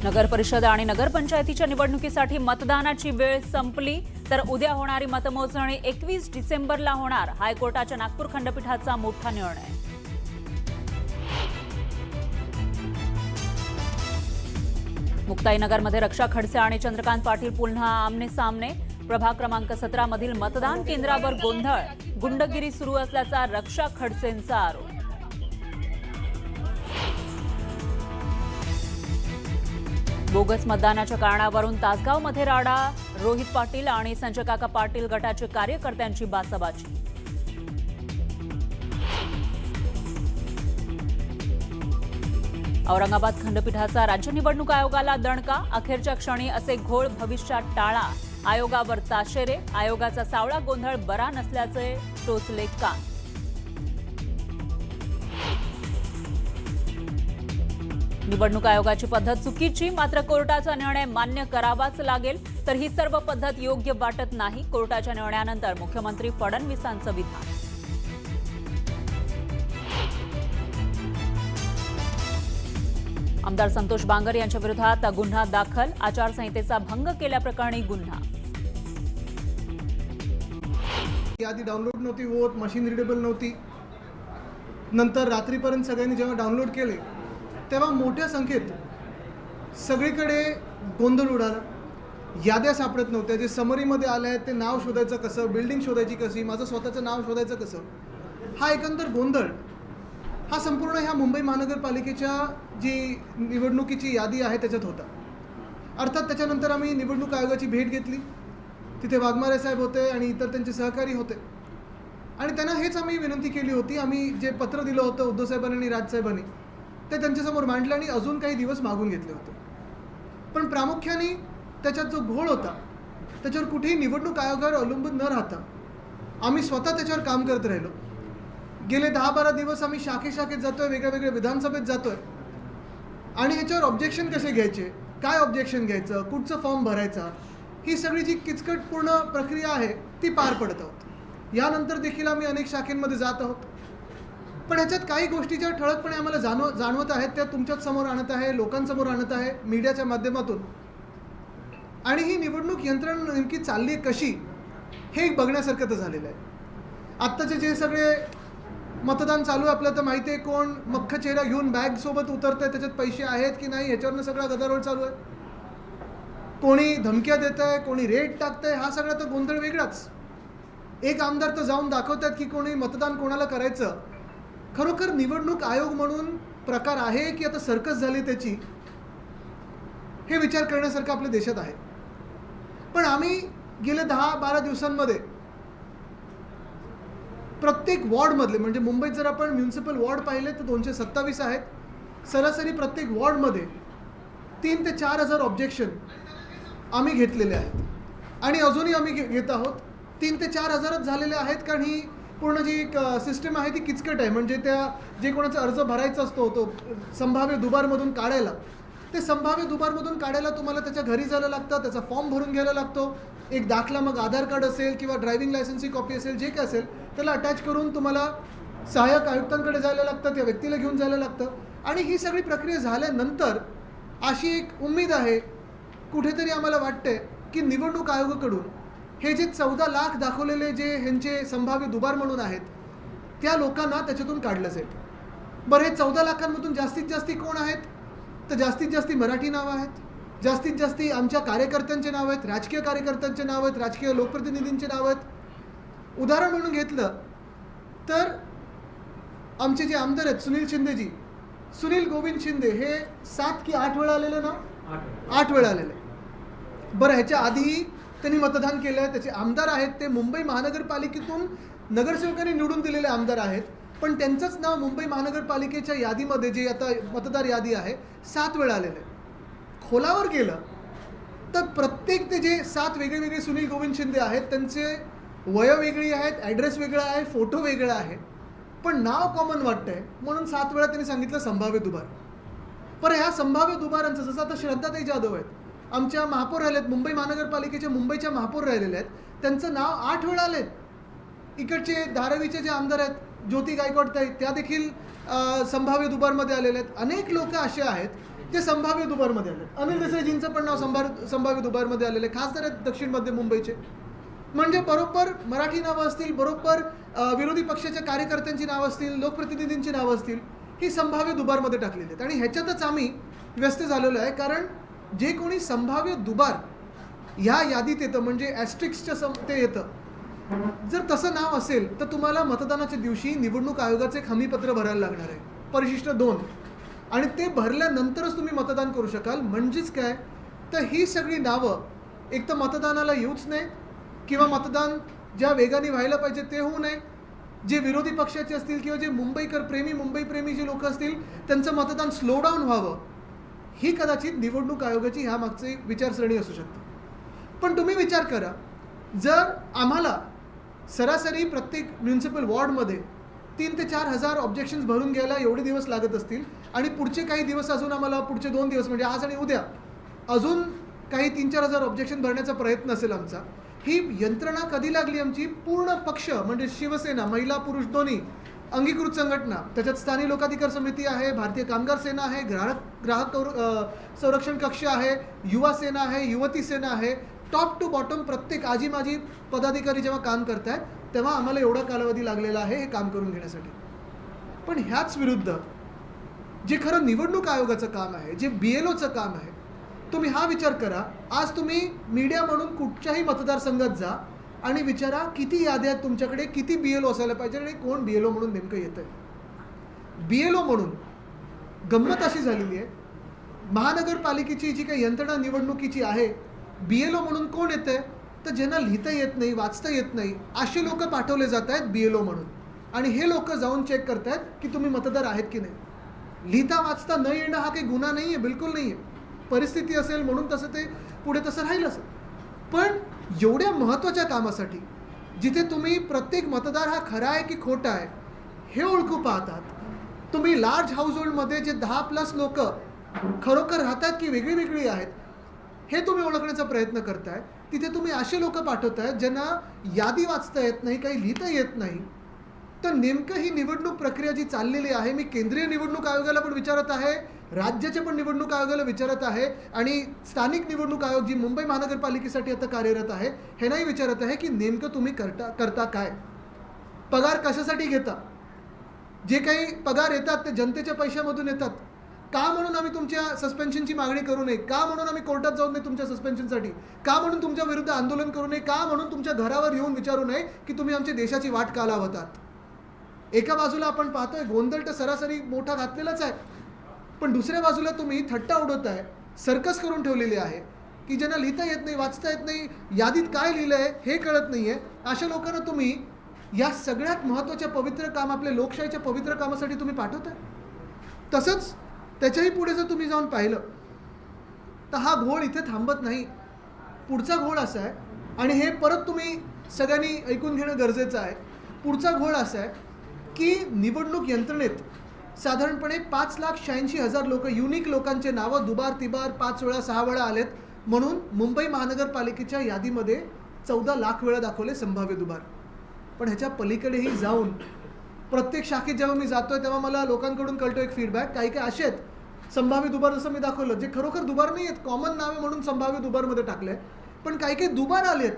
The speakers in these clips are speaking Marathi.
नगर परिषद आणि नगरपंचायतीच्या निवडणुकीसाठी मतदानाची वेळ संपली तर उद्या होणारी मतमोजणी 21 डिसेंबरला होणार. हायकोर्टाच्या नागपूर खंडपीठाचा मोठा निर्णय. मुक्ताईनगरमध्ये रक्षा खडसे आणि चंद्रकांत पाटील पुन्हा आमने सामने. प्रभाग क्रमांक 17 मधील मतदान केंद्रावर गोंधळ, गुंडगिरी सुरू असल्याचा रक्षा खडसेंचा आरोप. बोगस मतदानाच्या कारणावरून तासगावमध्ये राडा, रोहित पाटील आणि संजय काका पाटील गटाचे कार्यकर्त्यांची बाचाबाची. औरंगाबाद खंडपीठाचा राज्य निवडणूक आयोगाला दणका. अखेरच्या क्षणी असे घोळ भविष्यात टाळा. आयोगावर ताशेरे. आयोगाचा सावळा गोंधळ बरा नसल्याचे टोचले कान. निवडणूक आयोगाची पद्धत चुकीची, मात्र कोर्टाचा निर्णय मान्य करावाच लागेल. तर ही सर्व पद्धत योग्य वाटत नाही. कोर्टाच्या निर्णयानंतर मुख्यमंत्री फडणवीसांचं विधान. आमदार संतोष बांगर यांच्या विरोधात गुन्हा दाखल. आचारसंहितेचा भंग केल्याप्रकरणी गुन्हा. आधी डाउनलोड नव्हती होत, मशीन रिडेबल नव्हती. नंतर रात्रीपर्यंत सगळ्यांनी जेव्हा डाउनलोड केले तेव्हा मोठ्या संख्येत सगळीकडे गोंधळ उडाला. याद्या सापडत नव्हत्या. जे समरीमध्ये आले आहेत ते नाव शोधायचं कसं, बिल्डिंग शोधायची कशी, माझं स्वतःचं नाव शोधायचं कसं, हा एकंदर गोंधळ हा संपूर्ण ह्या मुंबई महानगरपालिकेच्या जी निवडणुकीची यादी आहे त्याच्यात होता. अर्थात त्याच्यानंतर आम्ही निवडणूक आयोगाची भेट घेतली. तिथे वाघमारे साहेब होते आणि इतर त्यांचे सहकारी होते आणि त्यांना हेच आम्ही विनंती केली होती. आम्ही जे पत्र दिलं होतं उद्धव साहेबांनी आणि राजसाहेबांनी ते त्यांच्यासमोर मांडलं आणि अजून काही दिवस मागून घेतले होते. पण प्रामुख्याने त्याच्यात जो घोळ होता त्याच्यावर कुठेही निवडणूक आयोगावर अवलंबून न राहता आम्ही स्वतः त्याच्यावर काम करत राहिलो. गेले 10-12 दिवस आम्ही शाखेत जातोय, वेगळ्या विधानसभेत जातोय आणि ह्याच्यावर ऑब्जेक्शन कसे घ्यायचे, काय ऑब्जेक्शन घ्यायचं, कुठचं फॉर्म भरायचा, ही सगळी जी किचकटपूर्ण प्रक्रिया आहे ती पार पडत आहोत. यानंतर देखील आम्ही अनेक शाखेंमध्ये जात आहोत. पण ह्याच्यात काही गोष्टी ज्या ठळकपणे आम्हाला जाणवत आहेत त्या तुमच्याच समोर आणत आहे, लोकांसमोर आणत आहे, मीडियाच्या माध्यमातून. आणि ही निवडणूक यंत्रणा नेमकी चालली कशी हे बघण्यासारखं तर झालेलं आहे. आत्ताचे जे सगळे मतदान चालू आहे आपल्याला तर माहिती आहे, कोण मख्ख चेहरा घेऊन बॅग सोबत उतरतंय, त्याच्यात पैसे आहेत की नाही ह्याच्यावरनं सगळा गदारोळ चालू आहे. कोणी धमक्या देत आहे, कोणी रेट टाकतंय, हा सगळा तर गोंधळ वेगळाच. एक आमदार तर जाऊन दाखवतात की कोणी मतदान कोणाला करायचं. खरोखर निवडणूक आयोग म्हणून प्रकार आहे की आता सर्कस झाली त्याची, हे विचार करण्यासारखं आपल्या देशात आहे. पण आम्ही गेले 10-12 दिवसांमध्ये प्रत्येक वॉर्डमधले, म्हणजे मुंबईत जर आपण म्युनिसिपल वॉर्ड पाहिले तर 227 आहेत. सरासरी प्रत्येक वॉर्डमध्ये 3,000 ते 4,000 ऑब्जेक्शन आम्ही घेतलेले आहेत आणि अजूनही आम्ही घेत आहोत. 3,000 ते 4,000च झालेले आहेत कारण ही पूर्ण जी एक सिस्टम आहे ती किचकट आहे. म्हणजे त्या जे कोणाचा अर्ज भरायचा असतो तो संभाव्य दुबारमधून काढायला, ते संभाव्य दुबारमधून काढायला तुम्हाला त्याच्या घरी जायला लागतं, त्याचा फॉर्म भरून घ्यायला लागतो. एक दाखला, मग आधार कार्ड असेल किंवा ड्रायव्हिंग लायसन्सची कॉपी असेल, जे काय असेल त्याला अटॅच करून तुम्हाला सहाय्यक आयुक्तांकडे जायला लागतं, त्या व्यक्तीला घेऊन जायला लागतं. आणि ही सगळी प्रक्रिया झाल्यानंतर अशी एक उम्मीद आहे, कुठेतरी आम्हाला वाटते की निवडणूक आयोगाकडून हे जे 14 लाख दाखवलेले जे ह्यांचे संभाव्य दुबार म्हणून आहेत त्या लोकांना त्याच्यातून काढलं जाईल. बरं, हे 14 लाखांमधून जास्तीत जास्ती कोण आहेत तर जास्तीत जास्ती मराठी नावं आहेत, जास्तीत जास्ती आमच्या कार्यकर्त्यांचे नाव आहेत, राजकीय कार्यकर्त्यांचे नाव आहेत, राजकीय लोकप्रतिनिधींचे नाव आहेत. उदाहरण म्हणून घेतलं तर आमचे जे आमदार आहेत सुनील शिंदेजी, सुनील गोविंद शिंदे हे 7 की 8 वेळा आलेले ना, 8 वेळा आलेले. बरं, ह्याच्या आधीही त्यांनी मतदान केलं आहे. त्याचे आमदार आहेत ते मुंबई महानगरपालिकेतून नगरसेवकांनी निवडून दिलेले आमदार आहेत, पण त्यांचंच नाव मुंबई महानगरपालिकेच्या यादीमध्ये जे आता मतदार यादी आहे 7 वेळा आलेलं आहे. खोलावर गेलं तर प्रत्येक ते जे 7 वेगळे सुनील गोविंद शिंदे आहेत त्यांचे वय वेगळी आहेत, ॲड्रेस वेगळा आहे, फोटो वेगळा आहे, पण नाव कॉमन वाटतंय म्हणून 7 वेळा त्यांनी सांगितलं संभाव्य दुबार. पण ह्या संभाव्य दुबारांचं, जसं आता श्रद्धाताई जाधव आहेत, आमच्या महापौर राहिलेत, मुंबई महानगरपालिकेच्या मुंबईच्या महापौर राहिलेले आहेत, त्यांचं नाव 8 वेळा आलेत. इकडचे धारावीचे जे आमदार आहेत ज्योती गायकवाड ताई त्या देखील संभाव्य दुबारमध्ये आलेले आहेत. अनेक लोक असे आहेत ते संभाव्य दुबारमध्ये आले. अनिल देसाईजींचं पण नाव संभाव्य दुबारमध्ये आलेलं आहे. खासदार आहेत दक्षिण मध्य मुंबईचे. म्हणजे बरोबर मराठी नावं असतील, बरोबर विरोधी पक्षाच्या कार्यकर्त्यांची नावं असतील, लोकप्रतिनिधींची नावं असतील, ही संभाव्य दुबारमध्ये टाकलेली आहेत. आणि ह्याच्यातच आम्ही व्यस्त झालेलो आहे. कारण जे कोणी संभाव्य दुबार ह्या यादीत येतं, म्हणजे ॲस्ट्रिक्सच्या ते येतं, जर तसं नाव असेल तर तुम्हाला मतदानाच्या दिवशी निवडणूक आयोगाचे एक हमीपत्र भरायला लागणार आहे, परिशिष्ट 2. आणि ते भरल्यानंतरच तुम्ही मतदान करू शकाल. म्हणजेच काय, तर ही सगळी नावं एक तर मतदानाला येऊच नाही, किंवा मतदान ज्या वेगाने व्हायला पाहिजे ते होऊ नये. जे विरोधी पक्षाचे असतील किंवा जे मुंबई प्रेमी जे लोक असतील, त्यांचं मतदान स्लो डाऊन व्हावं, ही कदाचित निवडणूक आयोगाची ह्या मागची विचारसरणी असू शकते. पण तुम्ही विचार करा, जर आम्हाला सरासरी प्रत्येक म्युनिसिपल वॉर्डमध्ये 3,000 ते 4,000 ऑब्जेक्शन्स भरून घ्यायला एवढे दिवस लागत असतील, आणि पुढचे काही दिवस अजून आम्हाला, पुढचे 2 दिवस म्हणजे आज आणि उद्या अजून काही 3,000-4,000 ऑब्जेक्शन भरण्याचा प्रयत्न असेल आमचा, ही यंत्रणा कधी लागली आमची? पूर्ण पक्ष म्हणजे शिवसेना, महिला पुरुष दोन्ही, अंगीकृत संघटना, त्याच्यात स्थानिक लोकाधिकार समिती आहे, भारतीय कामगार सेना आहे, ग्राहक संरक्षण कक्ष आहे, युवा सेना आहे, युवती सेना आहे, टॉप टू बॉटम प्रत्येक आजी माजी पदाधिकारी जेव्हा काम करतायत तेव्हा आम्हाला एवढा कालावधी लागलेला आहे हे काम करून घेण्यासाठी. पण ह्याच विरुद्ध जे खरं निवडणूक आयोगाचं काम आहे, जे BLOचं काम आहे, तुम्ही हा विचार करा. आज तुम्ही मीडिया म्हणून कुठच्याही मतदारसंघात जा आणि विचारा किती याद्या आहेत तुमच्याकडे, किती BLO असायला पाहिजे आणि कोण BLO म्हणून नेमकं येतं आहे. BLO म्हणून गंमत अशी झालेली आहे, महानगरपालिकेची जी काही यंत्रणा निवडणुकीची आहे, BLO म्हणून कोण येतं आहे? तर ज्यांना लिहिता येत नाही, वाचता येत नाही, असे लोक पाठवले जात आहेत BLO म्हणून. आणि हे लोक जाऊन चेक करतायत की तुम्ही मतदार आहेत की नाही. लिहिता वाचता न येणं हा काही गुन्हा नाही आहे, बिलकुल नाही आहे. परिस्थिती असेल म्हणून तसं ते पुढे तसं राहील असेल. पण एवढ्या महत्त्वाच्या कामासाठी, जिथे तुम्ही प्रत्येक मतदार हा खरा आहे की खोटा आहे हे ओळखू पाहतात, तुम्ही लार्ज हाऊसहोल्डमध्ये जे 10+ लोक खरोखर राहतात की वेगळी वेगळी आहेत हे तुम्ही ओळखण्याचा प्रयत्न करताय, तिथे तुम्ही असे लोक पाठवतायत ज्यांना यादी वाचता येत नाही, काही लिहिता येत नाही. तर नेमकं ही निवडणूक प्रक्रिया जी चाललेली आहे, मी केंद्रीय निवडणूक आयोगाला पण विचारत आहे, राज्याच्या पण निवडणूक आयोगाला विचारत आहे, आणि स्थानिक निवडणूक आयोग जी मुंबई महानगरपालिकेसाठी आता कार्यरत आहे ह्यांनाही विचारत आहे की नेमकं तुम्ही करता काय, पगार कशासाठी घेता, जे काही पगार येतात ते जनतेच्या पैशामधून येतात का, म्हणून आम्ही तुमच्या सस्पेन्शनची मागणी करू नये का, म्हणून आम्ही कोर्टात जाऊ नये तुमच्या सस्पेन्शनसाठी का, म्हणून तुमच्या विरुद्ध आंदोलन करू नये का, म्हणून तुमच्या घरावर येऊन विचारू नये की तुम्ही आमच्या देशाची वाट का लावतात. एका बाजूला आपण पाहतोय गोंधळ तर सरासरी मोठा घातलेलाच आहे, पण दुसऱ्या बाजूला तुम्ही थट्टा उडवताय, सर्कस करून ठेवलेली आहे की ज्यांना लिहिता येत नाही, वाचता येत नाही, यादीत काय लिहिलं आहे हे कळत नाही आहे, अशा लोकांना तुम्ही या सगळ्यात महत्त्वाच्या पवित्र काम, आपल्या लोकशाहीच्या पवित्र कामासाठी तुम्ही पाठवताय. तसंच त्याच्याही पुढे जर तुम्ही जाऊन पाहिलं तर हा घोळ इथे थांबत नाही. पुढचा घोळ असा आहे, आणि हे परत तुम्ही सगळ्यांनी ऐकून घेणं गरजेचं आहे, पुढचा घोळ असा आहे की निवडणूक यंत्रणेत साधारणपणे 5,86,000 लोक, युनिक लोकांचे नावं दुबार तिबार 5 वेळा 6 वेळा आलेत, म्हणून मुंबई महानगरपालिकेच्या यादीमध्ये 14 लाख वेळा दाखवले संभाव्य दुबार. पण ह्याच्या पलीकडेही जाऊन प्रत्येक शाखेत जेव्हा मी जातोय तेव्हा मला लोकांकडून कळतो एक फीडबॅक, काही काही असे आहेत संभाव्य दुबार, जसं मी दाखवलं, जे खरोखर दुबार नाही आहेत, कॉमन नावे म्हणून संभाव्य दुबारमध्ये टाकले, पण काही काही दुबार आलेत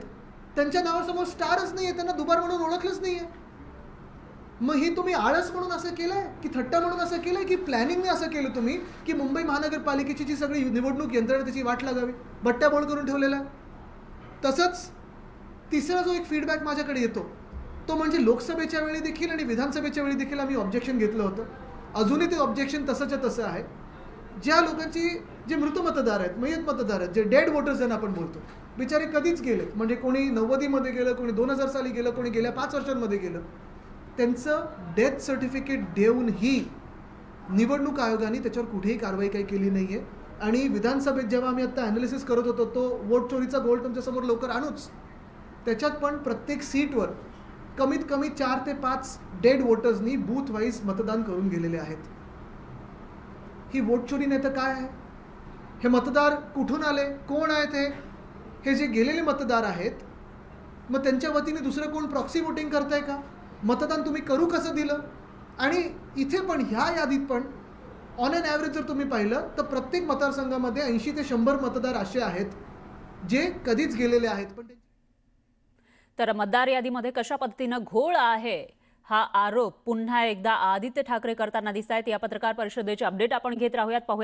त्यांच्या नावासमोर स्टारच नाही आहे, त्यांना दुबार म्हणून ओळखलंच नाही आहे. मग ही तुम्ही आळस म्हणून असं केलं आहे की थट्टा म्हणून असं केलं आहे की प्लॅनिंगने असं केलं तुम्ही की मुंबई महानगरपालिकेची जी सगळी निवडणूक यंत्रणा त्याची वाट लागावी, बट्ट्याबोळ करून ठेवलेला आहे. तसंच तिसरा जो एक फीडबॅक माझ्याकडे येतो तो म्हणजे लोकसभेच्या वेळी देखील आणि विधानसभेच्या वेळी देखील आम्ही ऑब्जेक्शन घेतलं होतं, अजूनही ते ऑब्जेक्शन तसंच्या तसं आहे. ज्या लोकांची, जे मृत मतदार आहेत, मयत मतदार आहेत, जे डेड वोटर्स ज्यांना आपण बोलतो, बिचारे कधीच गेले, म्हणजे कोणी 90मध्ये गेलं, कोणी 2000 साली गेलं, कोणी गेल्या 5 वर्षांमध्ये गेलं, त्यांचं डेथ सर्टिफिकेट देऊनही निवडणूक आयोगाने त्याच्यावर कुठेही कारवाई काही केली नाही आहे. आणि विधानसभेत जेव्हा आम्ही आता ॲनालिसिस करत होतो, तो वोट चोरीचा गोळ तुमच्यासमोर लवकर आणूच, त्याच्यात पण प्रत्येक सीटवर कमीत कमी 4 ते 5 डेड वोटर्सनी बूथ वाईज मतदान करून गेलेले आहेत. ही वोट चोरी नाही तर काय आहे? हे मतदार कुठून आले, कोण आहेत हे जे गेलेले मतदार आहेत, मग त्यांच्या वतीने दुसरं कोण प्रॉक्सी वोटिंग करताय का? मतदान तुम्ही करू कसं दिलं? आणि इथे पण ह्या यादीत पण ऑन एन ॲव्हरेज जर तुम्ही पाहिलं तर प्रत्येक मतदारसंघामध्ये 80 ते 100 मतदार असे आहेत जे कधीच गेलेले आहेत. पण तर मतदार यादीमध्ये कशा पद्धतीनं घोळ आहे हा आरोप पुन्हा एकदा आदित्य ठाकरे करताना दिसत आहेत. या पत्रकार परिषदेचे अपडेट आपण घेत राहूयात. पाहूयात